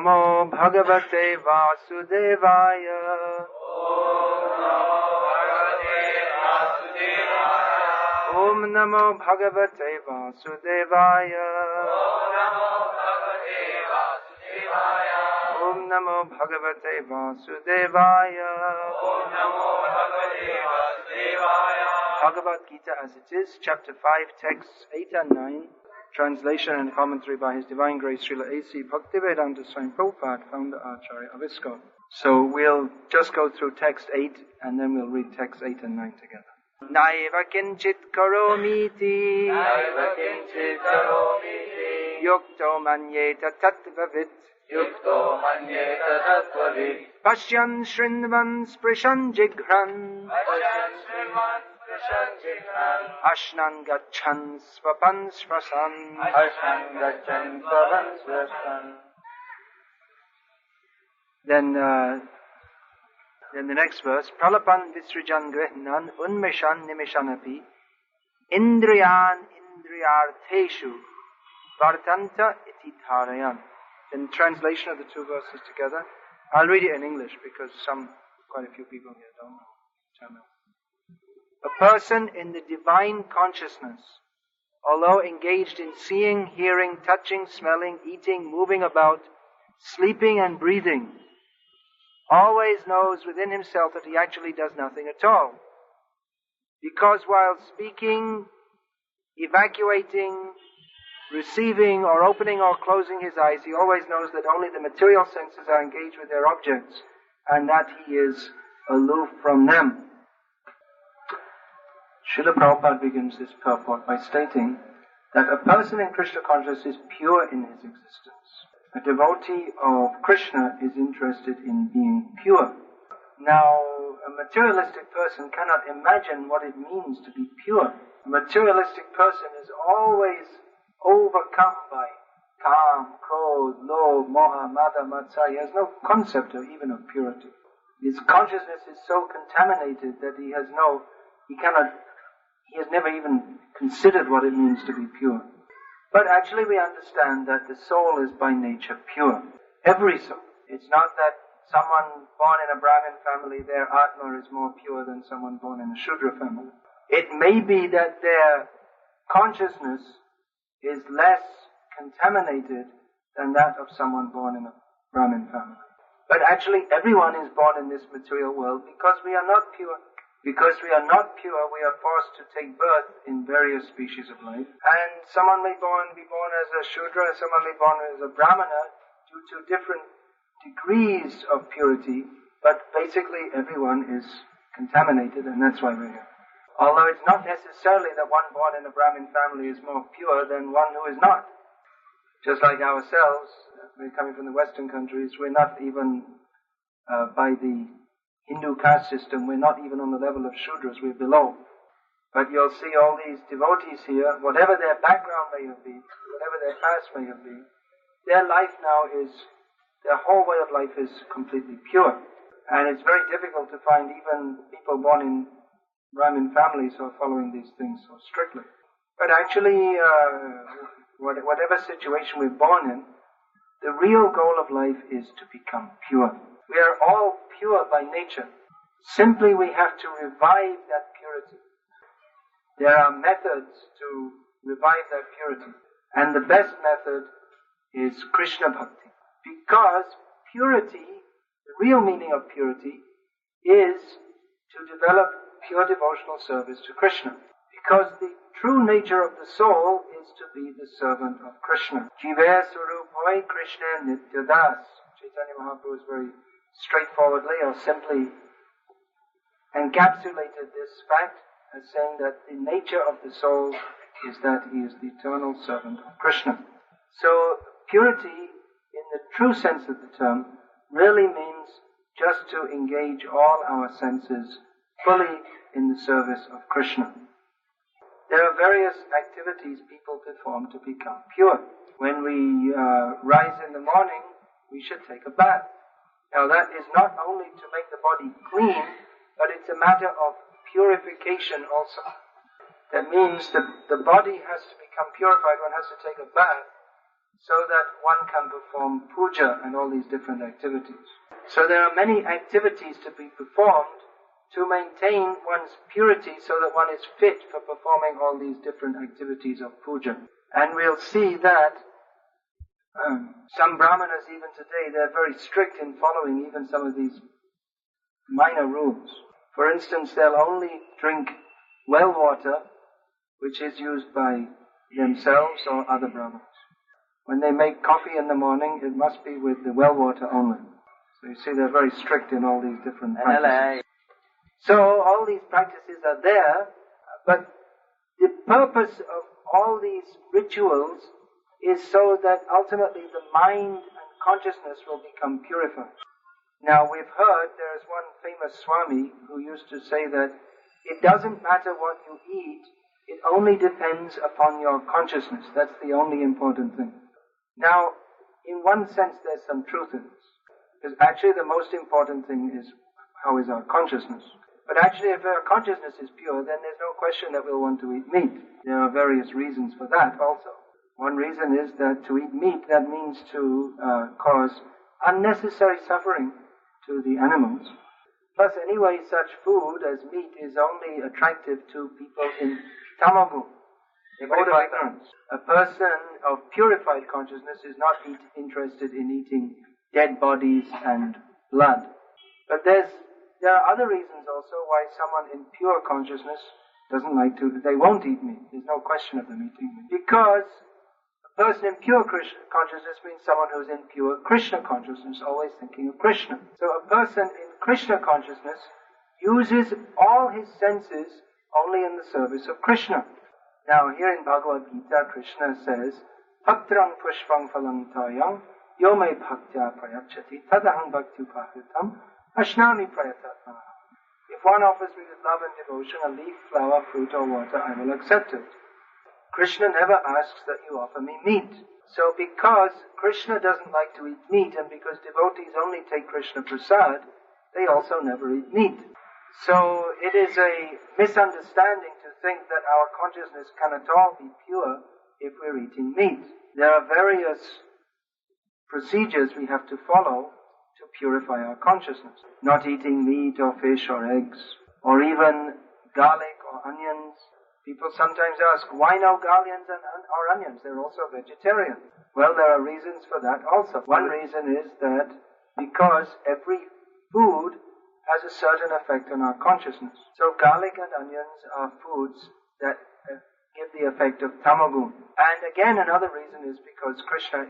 Namo Bhagavate Vasudevaya. Om Namo Bhagavate Vasudevaya. Om Namo Bhagavate Vasudevaya. Bhagavad-gita as it is, chapter 5, texts 8 and 9, translation and commentary by His Divine Grace Srila A.C. Bhakti Swami Prabhupada, founder Acharya of ISKCON. So we'll just go through text 8 and then we'll read text 8 and 9 together. Naiva kinchit karomiti yukto manyeta tattvavit Pashyan shrinvan sprishan jighran Ashnan gachan svapan svasan. Then the next verse, Pralapan visrijan grihnan unmeshan nimeshanapi indriyan indriyartheshu vartanta iti dharayan. Then translation of the two verses together. I'll read it in English because quite a few people here don't know Tamil. A person in the divine consciousness, although engaged in seeing, hearing, touching, smelling, eating, moving about, sleeping and breathing, always knows within himself that he actually does nothing at all. Because while speaking, evacuating, receiving or opening or closing his eyes, he always knows that only the material senses are engaged with their objects and that he is aloof from them. Srila Prabhupada begins this purport by stating that a person in Krishna consciousness is pure in his existence. A devotee of Krishna is interested in being pure. Now, a materialistic person cannot imagine what it means to be pure. A materialistic person is always overcome by kam, krodh, lobh, moha, mada, matsaya. He has no concept even of purity. His consciousness is so contaminated that he has never even considered what it means to be pure. But actually we understand that the soul is by nature pure. Every soul. It's not that someone born in a Brahmin family, their Atma is more pure than someone born in a Shudra family. It may be that their consciousness is less contaminated than that of someone born in a Brahmin family. But actually everyone is born in this material world because we are not pure. Because we are not pure, we are forced to take birth in various species of life. And someone may be born as a Shudra, someone may be born as a Brahmana, due to different degrees of purity, but basically everyone is contaminated, and that's why we're here. Although it's not necessarily that one born in a Brahmin family is more pure than one who is not. Just like ourselves, we're coming from the Western countries, we're not even, by the Hindu caste system, we're not even on the level of Shudras, we're below. But you'll see all these devotees here, whatever their background may have been, whatever their past may have been, their life now their whole way of life is completely pure. And it's very difficult to find even people born in Brahmin families who are following these things so strictly. But actually, whatever situation we're born in, the real goal of life is to become pure. We are all pure by nature. Simply we have to revive that purity. There are methods to revive that purity. And the best method is Krishna Bhakti. Because purity, the real meaning of purity, is to develop pure devotional service to Krishna. Because the true nature of the soul is to be the servant of Krishna. Jive Surupoi Krishna Nityadas. Chaitanya Mahaprabhu is very straightforwardly or simply encapsulated this fact as saying that the nature of the soul is that he is the eternal servant of Krishna. So purity, in the true sense of the term, really means just to engage all our senses fully in the service of Krishna. There are various activities people perform to become pure. When we rise in the morning, we should take a bath. Now that is not only to make the body clean, but it's a matter of purification also. That means that the body has to become purified, one has to take a bath, so that one can perform puja and all these different activities. So there are many activities to be performed to maintain one's purity so that one is fit for performing all these different activities of puja. And we'll see that some brahmanas even today, they're very strict in following even some of these minor rules. For instance, they'll only drink well water which is used by themselves or other brahmanas. When they make coffee in the morning, it must be with the well water only. So you see they're very strict in all these different practices. So all these practices are there, but the purpose of all these rituals is so that ultimately the mind and consciousness will become purified. Now we've heard there's one famous Swami who used to say that it doesn't matter what you eat, it only depends upon your consciousness. That's the only important thing. Now, in one sense there's some truth in this. Because actually the most important thing is how is our consciousness. But actually if our consciousness is pure, then there's no question that we'll want to eat meat. There are various reasons for that also. One reason is that to eat meat, that means to cause unnecessary suffering to the animals. Plus anyway, such food as meat is only attractive to people in tamagu, a mode of ignorance. A person of purified consciousness is not interested in eating dead bodies and blood. But there are other reasons also why someone in pure consciousness doesn't like to, they won't eat meat. There's no question of them eating meat. Because a person in pure Krishna consciousness means someone who's in pure Krishna consciousness, always thinking of Krishna. So a person in Krishna consciousness uses all his senses only in the service of Krishna. Now here in Bhagavad-gita, Krishna says, Patrang pushpang phalang tayang yome bhaktya prayachati tadaham bhakti upahritam ashnami prayatatmana. If one offers me with love and devotion a leaf, flower, fruit or water, I will accept it. Krishna never asks that you offer me meat. So because Krishna doesn't like to eat meat and because devotees only take Krishna prasad, they also never eat meat. So it is a misunderstanding to think that our consciousness can at all be pure if we're eating meat. There are various procedures we have to follow to purify our consciousness. Not eating meat or fish or eggs, or even garlic or onions. People sometimes ask, why no garlics or onions? They're also vegetarian. Well, there are reasons for that also. One reason is that because every food has a certain effect on our consciousness. So garlic and onions are foods that give the effect of tamagun. And again, another reason is because Krishna,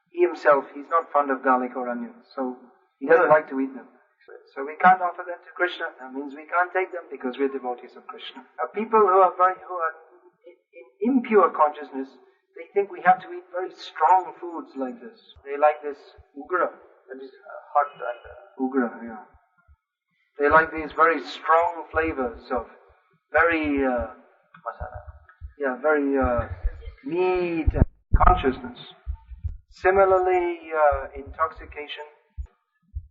he himself, he's not fond of garlic or onions. So he doesn't like to eat them. So we can't offer them to Krishna. That means we can't take them because we're devotees of Krishna. Now, people who are in impure consciousness, they think we have to eat very strong foods like this. They like this ugra. That is hot ugra, yeah. They like these very strong flavors of very meat and consciousness. Similarly, intoxication.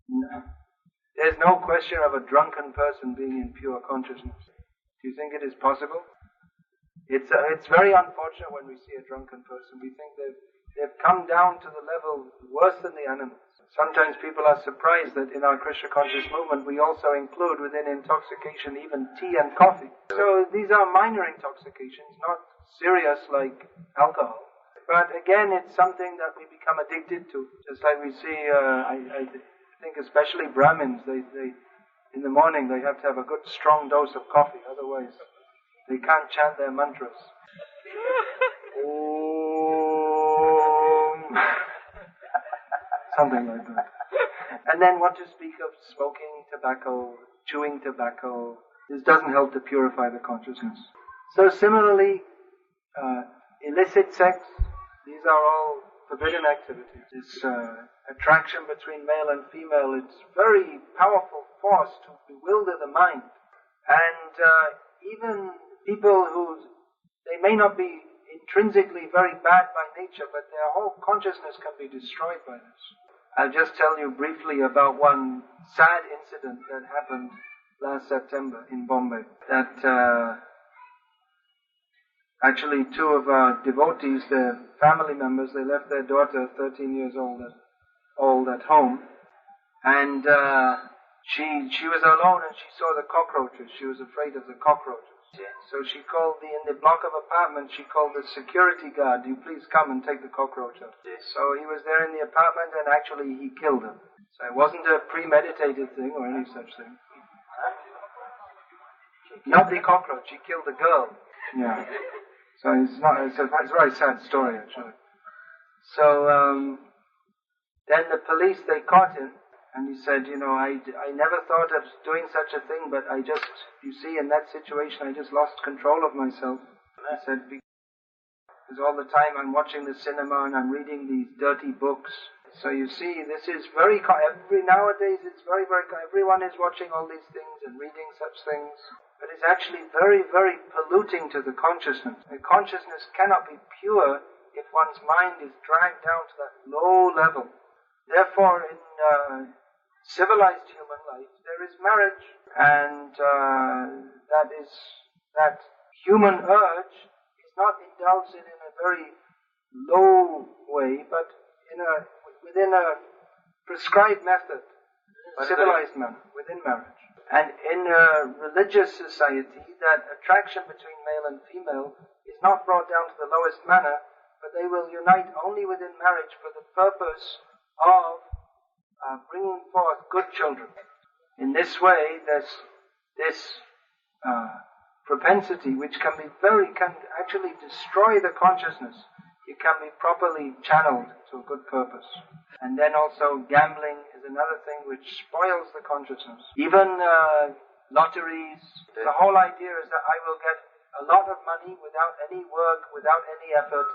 No. There's no question of a drunken person being in pure consciousness. Do you think it is possible? It's very unfortunate when we see a drunken person. We think they've come down to the level worse than the animals. Sometimes people are surprised that in our Krishna conscious movement we also include within intoxication even tea and coffee. So these are minor intoxications, not serious like alcohol. But again, it's something that we become addicted to. Just like we see, I think especially Brahmins, they in the morning they have to have a good strong dose of coffee, otherwise they can't chant their mantras. Something like that. And then what to speak of smoking tobacco, chewing tobacco, this doesn't help to purify the consciousness. So similarly, illicit sex, these are all forbidden activities. This attraction between male and female, it's very powerful force to bewilder the mind. And even people who, they may not be intrinsically very bad by nature, but their whole consciousness can be destroyed by this. I'll just tell you briefly about one sad incident that happened last September in Bombay. That Actually, two of our devotees, their family members, they left their daughter, 13 years old at home, and she was alone and she saw the cockroaches. She was afraid of the cockroaches. So she called in the block of apartments, she called the security guard, "Do you please come and take the cockroach out?" So he was there in the apartment and actually he killed her. So it wasn't a premeditated thing or any such thing. Not the cockroach, he killed the girl. Yeah. So it's a very sad story actually. So then the police, they caught him and he said, I never thought of doing such a thing, but I just, you see, in that situation I just lost control of myself. I said, because all the time I'm watching the cinema and I'm reading these dirty books. So you see, this is nowadays it's very, very, everyone is watching all these things and reading such things. But it's actually very, very polluting to the consciousness. The consciousness cannot be pure if one's mind is dragged down to that low level. Therefore, in civilized human life, there is marriage, and that human urge is not indulged in a very low way, but within a prescribed method, civilized manner, within marriage. And in a religious society, that attraction between male and female is not brought down to the lowest manner, but they will unite only within marriage for the purpose of bringing forth good children. In this way, there's this propensity which can actually destroy the consciousness. It can be properly channeled to a good purpose. And then also gambling is another thing which spoils the consciousness. Even lotteries, the whole idea is that I will get a lot of money without any work, without any effort,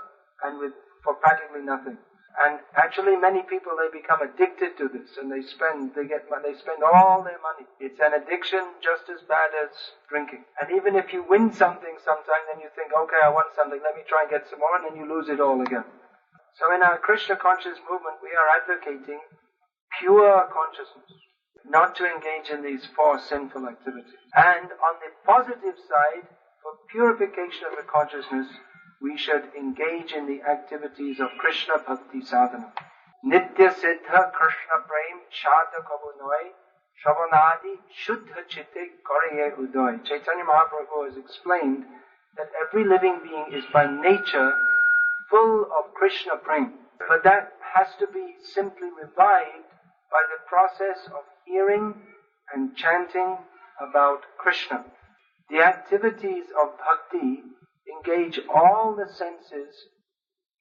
and for practically nothing. And actually many people, they become addicted to this and they spend all their money. It's an addiction just as bad as drinking. And even if you win something sometime, then you think, okay, I won something, let me try and get some more, and then you lose it all again. So in our Krishna conscious movement, we are advocating pure consciousness, not to engage in these four sinful activities. And on the positive side, for purification of the consciousness, we should engage in the activities of Krishna Bhakti sadhana. Nitya Siddha Krishna Prem Shadha Kabunoi Shravanadi Shuddha Chitte Kariye Udoy. Chaitanya Mahaprabhu has explained that every living being is by nature full of Krishna Prem. But that has to be simply revived by the process of hearing and chanting about Krishna. The activities of bhakti engage all the senses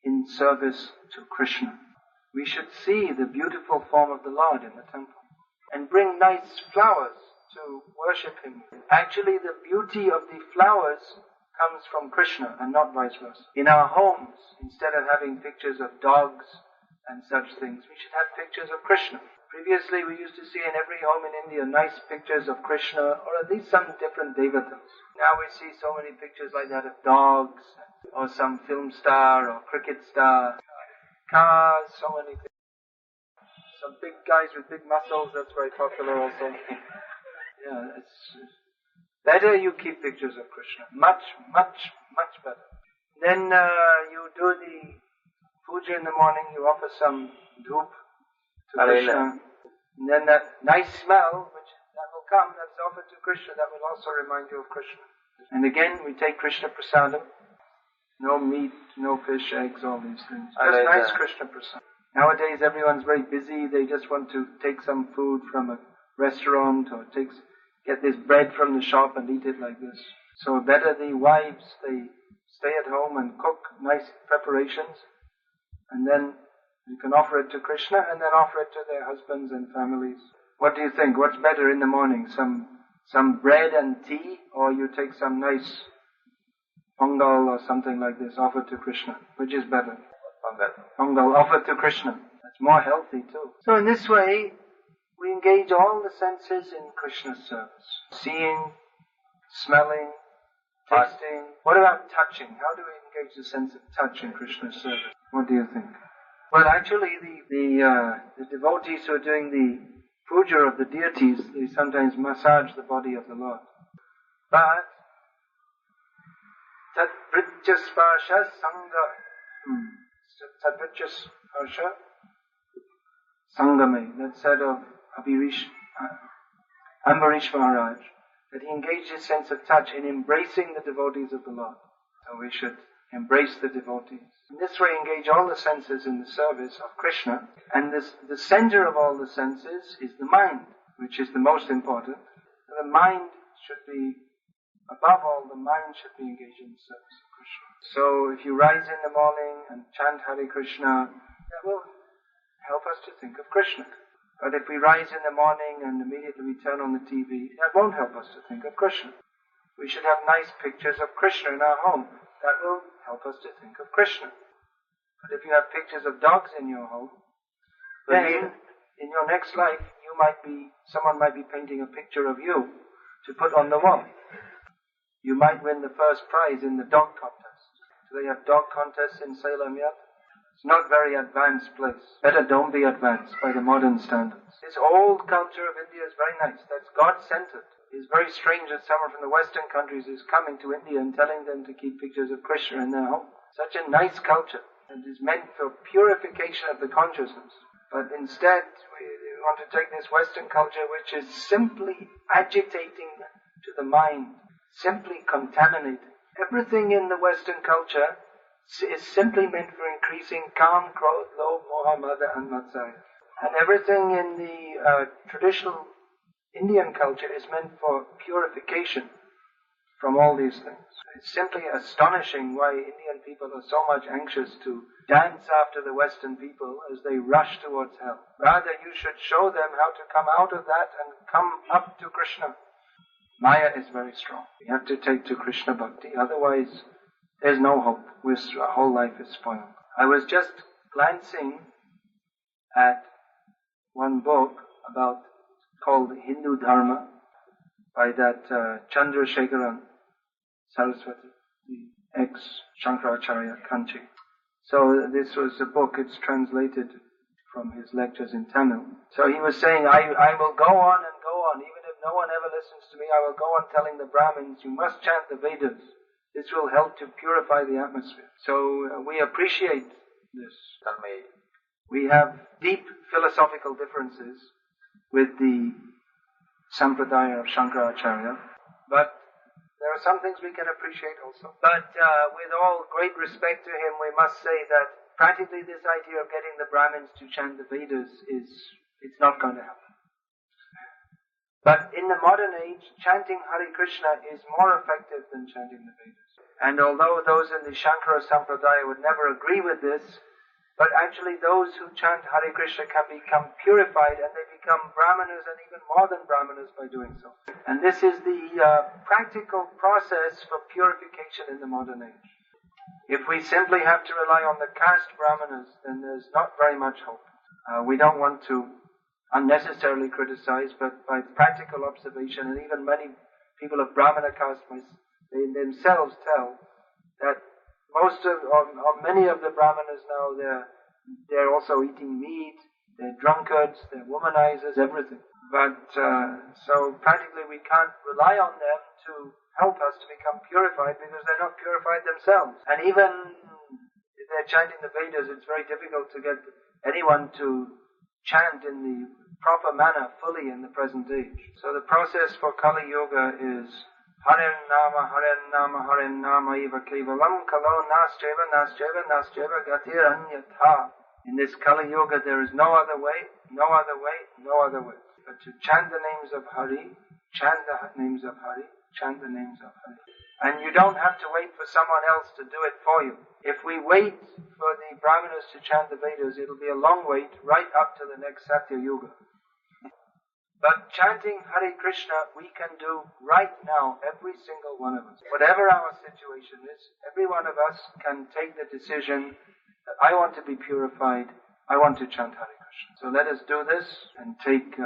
in service to Krishna. We should see the beautiful form of the Lord in the temple and bring nice flowers to worship Him. Actually, the beauty of the flowers comes from Krishna and not vice versa. In our homes, instead of having pictures of dogs and such things, we should have pictures of Krishna. Previously, we used to see in every home in India nice pictures of Krishna, or at least some different devatas. Now we see so many pictures like that of dogs, or some film star, or cricket star, cars, so many things. Some big guys with big muscles, that's very popular also. Yeah, it's better you keep pictures of Krishna. Much, much, much better. Then you do the puja in the morning, you offer some dhoop to Krishna. And then that nice smell, that will come, that's offered to Krishna, that will also remind you of Krishna. And again, we take Krishna prasadam. No meat, no fish, eggs, all these things. Just nice Krishna prasadam. Nowadays, everyone's very busy. They just want to take some food from a restaurant or get this bread from the shop and eat it like this. So better the wives, they stay at home and cook nice preparations, and then you can offer it to Krishna and then offer it to their husbands and families. What do you think? What's better in the morning? Some bread and tea, or you take some nice pongal or something like this, offered to Krishna? Which is better? Pongal offered to Krishna. That's more healthy too. So in this way, we engage all the senses in Krishna's service. Seeing, smelling, tasting. What about touching? How do we engage the sense of touch in Krishna's service? What do you think? Well, actually, the devotees who are doing the puja of the deities, they sometimes massage the body of the Lord. But Sadvritya Sparsha Sangha. Sadvritya Sparsha Sangame. That's said of Ambarish Maharaj, that he engaged his sense of touch in embracing the devotees of the Lord. So we should embrace the devotees. In this way, engage all the senses in the service of Krishna. And the center of all the senses is the mind, which is the most important. The mind should be, above all, the mind should be engaged in the service of Krishna. So if you rise in the morning and chant Hare Krishna, that will help us to think of Krishna. But if we rise in the morning and immediately we turn on the TV, that won't help us to think of Krishna. We should have nice pictures of Krishna in our home. That will help us to think of Krishna. But if you have pictures of dogs in your home, then in your next life, someone might be painting a picture of you to put on the wall. You might win the first prize in the dog contest. Do they have dog contests in Salem yet? It's not a very advanced place. Better don't be advanced by the modern standards. This old culture of India is very nice. That's God-centered. It's very strange that someone from the Western countries is coming to India and telling them to keep pictures of Krishna in their home. Such a nice culture. It is meant for purification of the consciousness. But instead, we want to take this Western culture, which is simply agitating to the mind, simply contaminating. Everything in the Western culture is simply meant for increasing Kam, Krodh, Lobh, Moha, Mada and Matsaya. And everything in the traditional Indian culture is meant for purification from all these things. It's simply astonishing why Indian people are so much anxious to dance after the Western people as they rush towards hell. Rather, you should show them how to come out of that and come up to Krishna. Maya is very strong. We have to take to Krishna Bhakti, otherwise there's no hope. Our whole life is spoiled. I was just glancing at one book called Hindu Dharma by that Chandrasekharan Saraswati, the ex-Shankaracharya Kanchi. So this was a book, it's translated from his lectures in Tamil. So he was saying, I will go on and go on, even if no one ever listens to me, I will go on telling the Brahmins, you must chant the Vedas. This will help to purify the atmosphere. So we appreciate this. We have deep philosophical differences with the Sampradaya of Shankaracharya, but there are some things we can appreciate also. But with all great respect to him, we must say that practically this idea of getting the Brahmins to chant the Vedas it's not going to happen. But in the modern age, chanting Hare Krishna is more effective than chanting the Vedas. And although those in the Shankara Sampradaya would never agree with this, but actually those who chant Hare Krishna can become purified and they become Brahmanas and even more than Brahmanas by doing so. And this is the practical process for purification in the modern age. If we simply have to rely on the caste Brahmanas, then there's not very much hope. We don't want to unnecessarily criticize, but by practical observation, and even many people of Brahmana caste, they themselves tell that many of the Brahmanas now, they're also eating meat, they're drunkards, they're womanizers, everything. But, so practically we can't rely on them to help us to become purified because they're not purified themselves. And even if they're chanting the Vedas, it's very difficult to get anyone to chant in the proper manner fully in the present age. So the process for Kali Yuga is Haren Nama Eva Kevalam Kalo Nascheva Gatir Anyatha. In this Kali Yuga there is no other way. But to chant the names of Hari, chant the names of Hari. And you don't have to wait for someone else to do it for you. If we wait for the Brahmanas to chant the Vedas, it'll be a long wait right up to the next Satya Yuga. But chanting Hare Krishna we can do right now, every single one of us. Whatever our situation is, every one of us can take the decision that I want to be purified, I want to chant Hare Krishna. So let us do this and take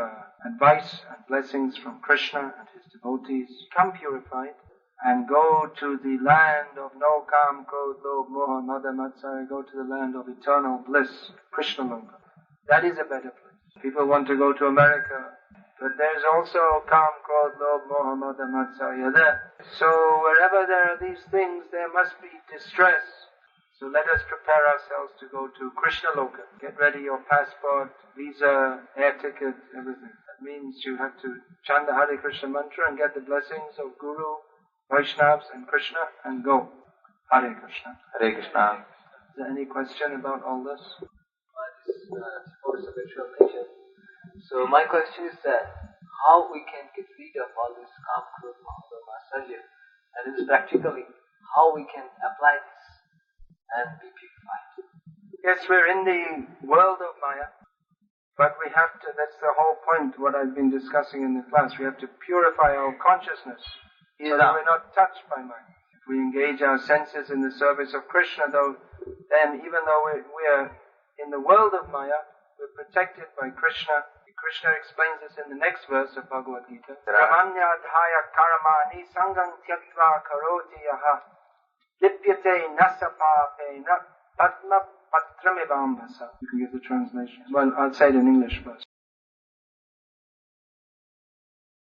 advice and blessings from Krishna and his devotees, become purified, and go to the land of no Kam, Krodh, Lobh, Moha, Mada, Matsaya, go to the land of eternal bliss, Krishna Loka. That is a better place. People want to go to America, But there's also Kam, Krodh, Lobh, Moha, Mada, Matsarya there. So wherever there are these things, there must be distress. So let us prepare ourselves to go to Krishna Loka. Get ready your passport, visa, air ticket, everything. That means you have to chant the Hare Krishna mantra and get the blessings of Guru, Vaishnavas and Krishna and go. Hare Krishna. Hare Krishna. Is there any question about all this? This sports of ritual nature. So my question is that how we can get rid of all this Kam, Krodh, Moha, Matsarya, and it is practically how we can apply this and be purified. Yes, we're in the world of Maya, but we have to, that's the whole point, what I've been discussing in the class, we have to purify our consciousness so that we're not touched by Maya. If we engage our senses in the service of Krishna, then even though we're in the world of Maya, we're protected by Krishna. Krishna explains this in the next verse of Bhagavad-gita. Brahmanyadhaya karamani sangam tyaktva karoti yaha lipyate nasapapena padma patramivambasa. You can give the translation. Well, I'll say it in English first.